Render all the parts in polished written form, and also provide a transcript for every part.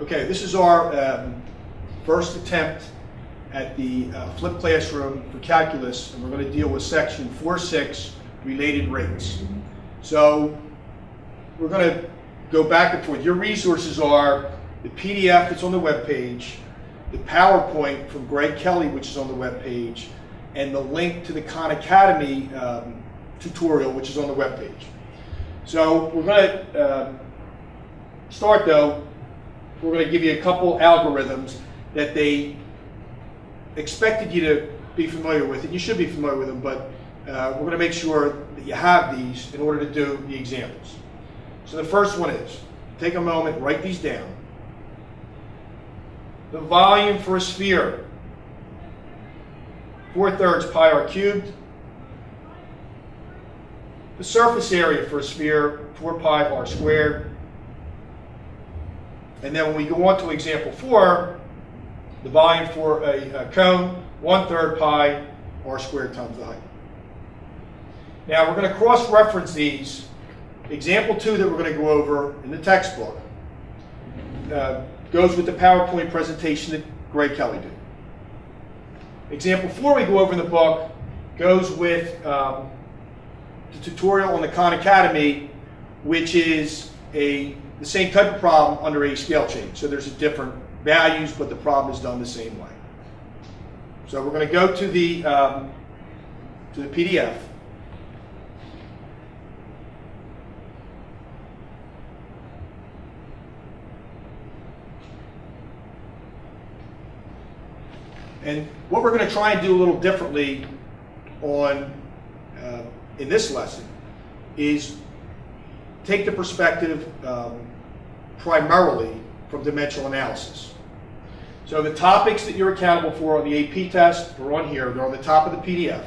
Okay, this is our first attempt at the flipped classroom for calculus, and we're going to deal with section 4.6, related rates. So we're going to go back and forth. Your resources are the PDF that's on the web page, the PowerPoint from Greg Kelly, which is on the web page, and the link to the Khan Academy tutorial, which is on the web page. So we're going to start though. We're going to give you a couple algorithms that they expected you to be familiar with, and you should be familiar with them, but we're going to make sure that you have these in order to do the examples. So the first one is, take a moment, write these down. The volume for a sphere, 4/3 pi r cubed. The surface area for a sphere, 4 pi r squared. And then when we go on to example 4, the volume for a cone, 1/3 pi r squared times the height. Now we're going to cross-reference these. Example 2 that we're going to go over in the textbook goes with the PowerPoint presentation that Greg Kelly did. Example 4 we go over in the book goes with the tutorial on the Khan Academy, which is the same type of problem under a scale change. So there's different values, but the problem is done the same way. So we're going to go to the PDF. And what we're going to try and do a little differently on in this lesson is take the perspective primarily from dimensional analysis. So the topics that you're accountable for on the AP test are on here. They're on the top of the PDF.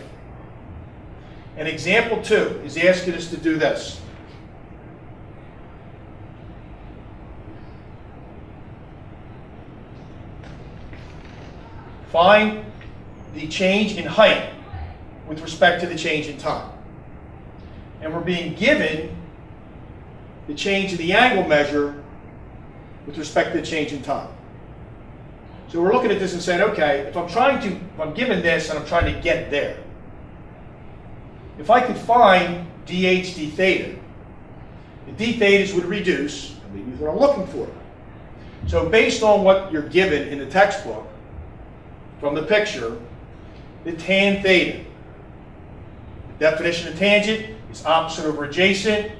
And example 2 is asking us to do this. Find the change in height with respect to the change in time. And we're being given the change in the angle measure with respect to the change in time. So we're looking at this and saying, okay, if I'm given this and I'm trying to get there, if I could find dh d theta, the d thetas would reduce, and leave me what I'm looking for. So based on what you're given in the textbook, from the picture, the tan theta. The definition of tangent is opposite over adjacent.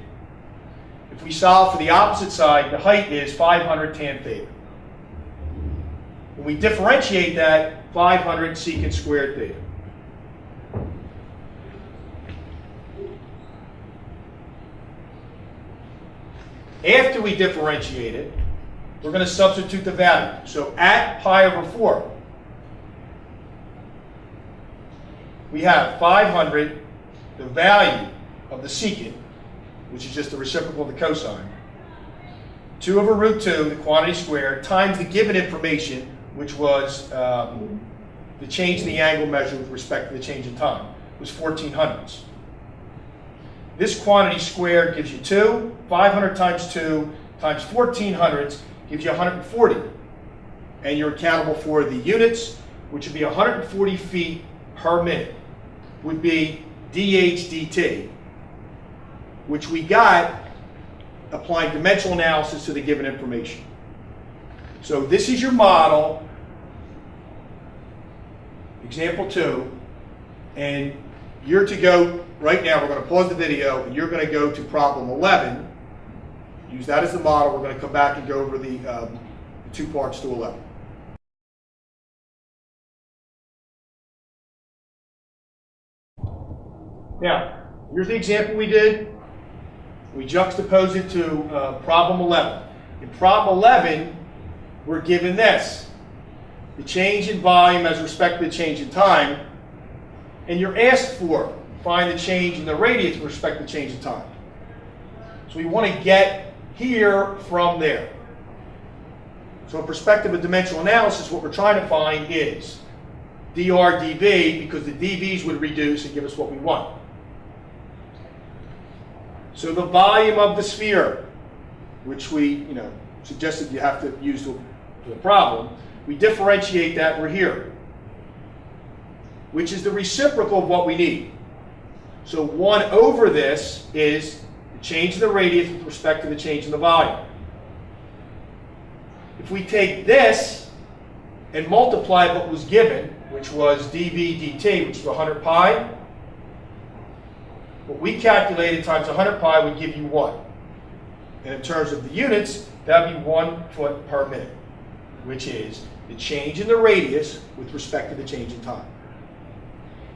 If we solve for the opposite side, the height is 500 tan theta. When we differentiate that, 500 secant squared theta. After we differentiate it, we're going to substitute the value. So at pi over 4, we have 500, the value of the secant, which is just the reciprocal of the cosine, 2 over root 2, the quantity squared, times the given information, which was the change in the angle measure with respect to the change in time, was 1400ths. This quantity squared gives you 2. 500 times 2 times 1400ths gives you 140. And you're accountable for the units, which would be 140 feet per minute, would be dh dt, which we got applying dimensional analysis to the given information. So this is your model, example 2, and you're to go, right now we're going to pause the video, and you're going to go to problem 11, use that as the model. We're going to come back and go over the 2 parts to 11. Now, here's the example we did. We juxtapose it to problem 11. In problem 11, we're given this. The change in volume as respect to the change in time. And you're asked for, find the change in the radius with respect to the change in time. So we want to get here from there. So in perspective of dimensional analysis, what we're trying to find is dr dv, because the dv's would reduce and give us what we want. So the volume of the sphere, which we, suggested you have to use to the problem. We differentiate that, we're here, which is the reciprocal of what we need. So 1 over this is the change in the radius with respect to the change in the volume. If we take this and multiply what was given, which was dV dt, which is 100 pi, what we calculated times 100 pi would give you 1. And in terms of the units, that would be 1 foot per minute, which is the change in the radius with respect to the change in time.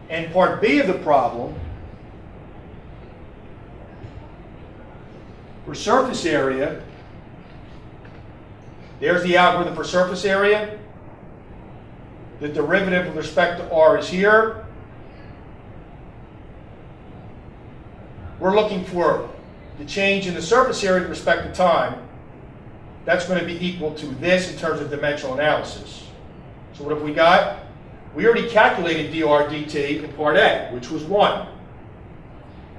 And part B of the problem, for surface area, there's the algorithm for surface area. The derivative with respect to r is here. We're looking for the change in the surface area with respect to time. That's going to be equal to this in terms of dimensional analysis. So what have we got? We already calculated dr dt in part A, which was 1.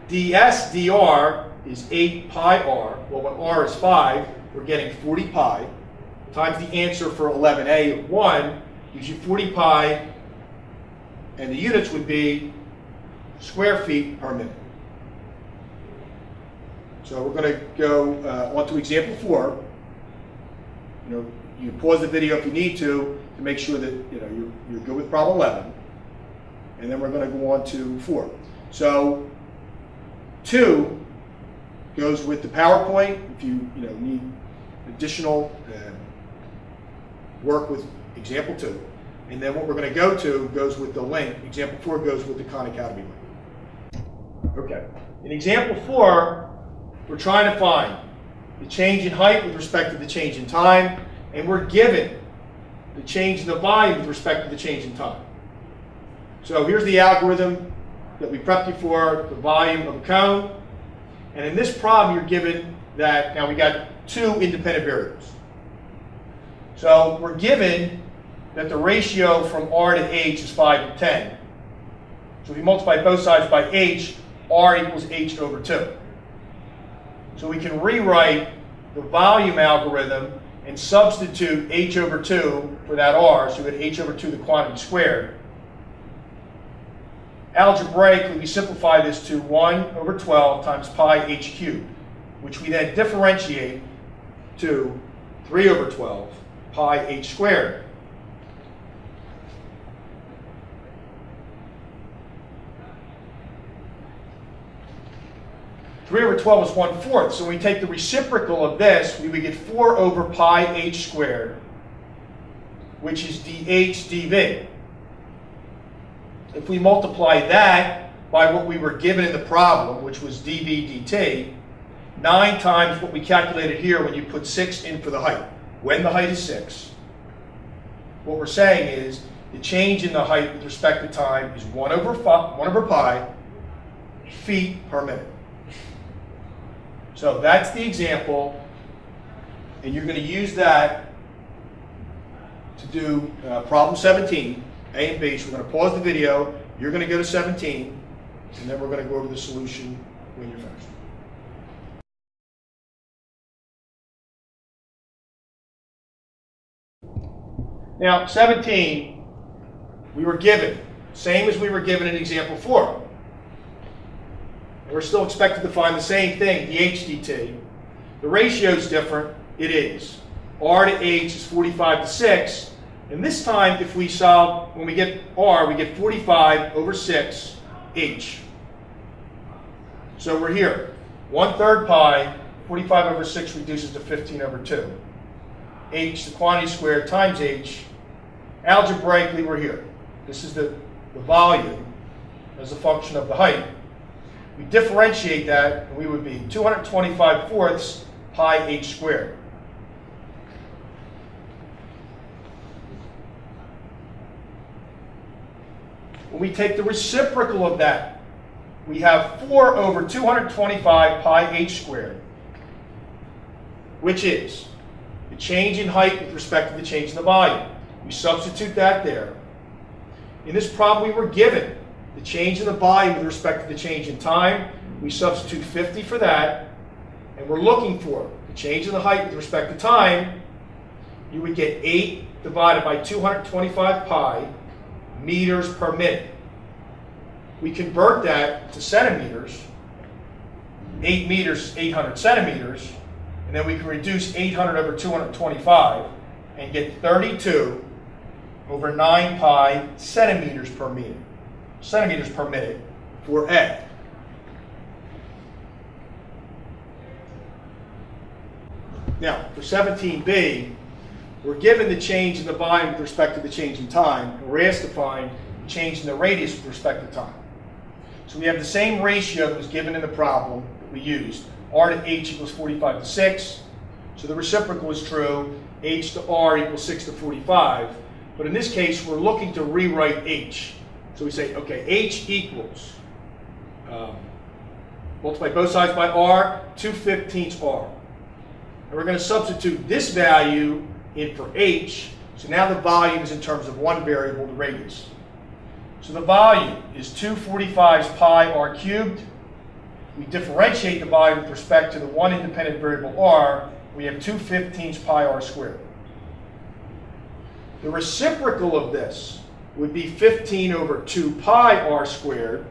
ds dr is 8 pi r. Well, when r is 5, we're getting 40 pi times the answer for 11a of 1 gives you 40 pi, and the units would be square feet per minute. So we're going to go on to example 4. You pause the video if you need to make sure that you're good with problem 11, and then we're going to go on to 4. So 2 goes with the PowerPoint if you need additional work with example 2, and then what we're going to go to goes with the link. Example 4 goes with the Khan Academy link. Okay. In example 4, we're trying to find the change in height with respect to the change in time, and we're given the change in the volume with respect to the change in time. So here's the algorithm that we prepped you for, the volume of a cone. And in this problem, you're given that, now we got 2 independent variables. So we're given that the ratio from r to h is 5 to 10. So if you multiply both sides by h, r equals h over 2. So we can rewrite the volume algorithm and substitute h over 2 for that r, so we get h over 2 the quantity squared. Algebraically, we simplify this to 1 over 12 times pi h cubed, which we then differentiate to 3 over 12 pi h squared. Three over 12 is 1/4, so when we take the reciprocal of this, we would get 4 over pi h squared, which is dh dv. If we multiply that by what we were given in the problem, which was dv dt, 9 times what we calculated here when you put 6 in for the height. When the height is 6, what we're saying is the change in the height with respect to time is 1 over pi feet per minute. So that's the example, and you're going to use that to do problem 17, A and B. So we're going to pause the video, you're going to go to 17, and then we're going to go over the solution when you're finished. Now, 17, we were given, same as we were given in example 4. And we're still expected to find the same thing, dh dt. The ratio is different, it is. R to h is 45 to 6, and this time if we solve, when we get r, we get 45 over 6 h. So we're here, 1/3 pi, 45 over 6 reduces to 15 over 2. H, the quantity squared, times h. Algebraically, we're here. This is the volume as a function of the height. We differentiate that, and we would be 225/4 pi h squared. When we take the reciprocal of that, we have 4 over 225 pi h squared, which is the change in height with respect to the change in the volume. We substitute that there. In this problem, we were given the change in the volume with respect to the change in time. We substitute 50 for that, and we're looking for the change in the height with respect to time, you would get 8 divided by 225 pi meters per minute. We convert that to centimeters. 8 meters is 800 centimeters, and then we can reduce 800 over 225 and get 32 over 9 pi centimeters per minute for A. Now, for 17b, we're given the change in the volume with respect to the change in time, and we're asked to find the change in the radius with respect to time. So we have the same ratio that was given in the problem that we used. R to H equals 45 to 6. So the reciprocal is true. H to R equals 6 to 45. But in this case, we're looking to rewrite H. So we say, okay, H equals, multiply both sides by R, 2/15 R. And we're going to substitute this value in for H. So now the volume is in terms of one variable, the radius. So the volume is 2/45 pi R cubed. We differentiate the volume with respect to the one independent variable R. We have 2/15 pi R squared. The reciprocal of this would be 15 over 2 pi R squared.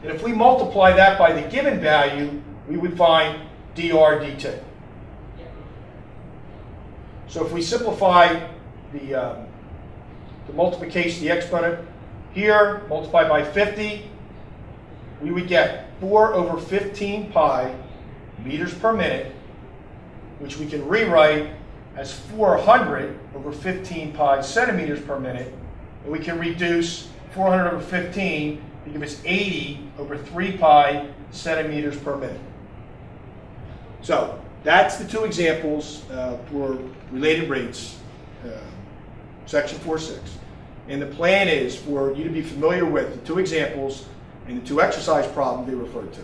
And if we multiply that by the given value, we would find dr dt. So if we simplify the multiplication, the exponent here, multiplied by 50, we would get 4 over 15 pi meters per minute, which we can rewrite as 400 over 15 pi centimeters per minute, and we can reduce 400 over 15 to give us 80 over 3 pi centimeters per minute. So that's the two examples for related rates, section 4.6. And the plan is for you to be familiar with the two examples and the two exercise problems they referred to.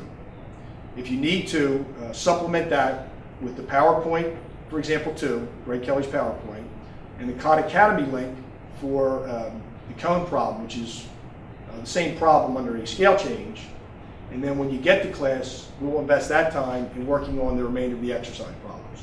If you need to supplement that with the PowerPoint, for example 2, Greg Kelly's PowerPoint, and the Khan Academy link for the cone problem, which is the same problem under a scale change. And then when you get to class, we will invest that time in working on the remainder of the exercise problems.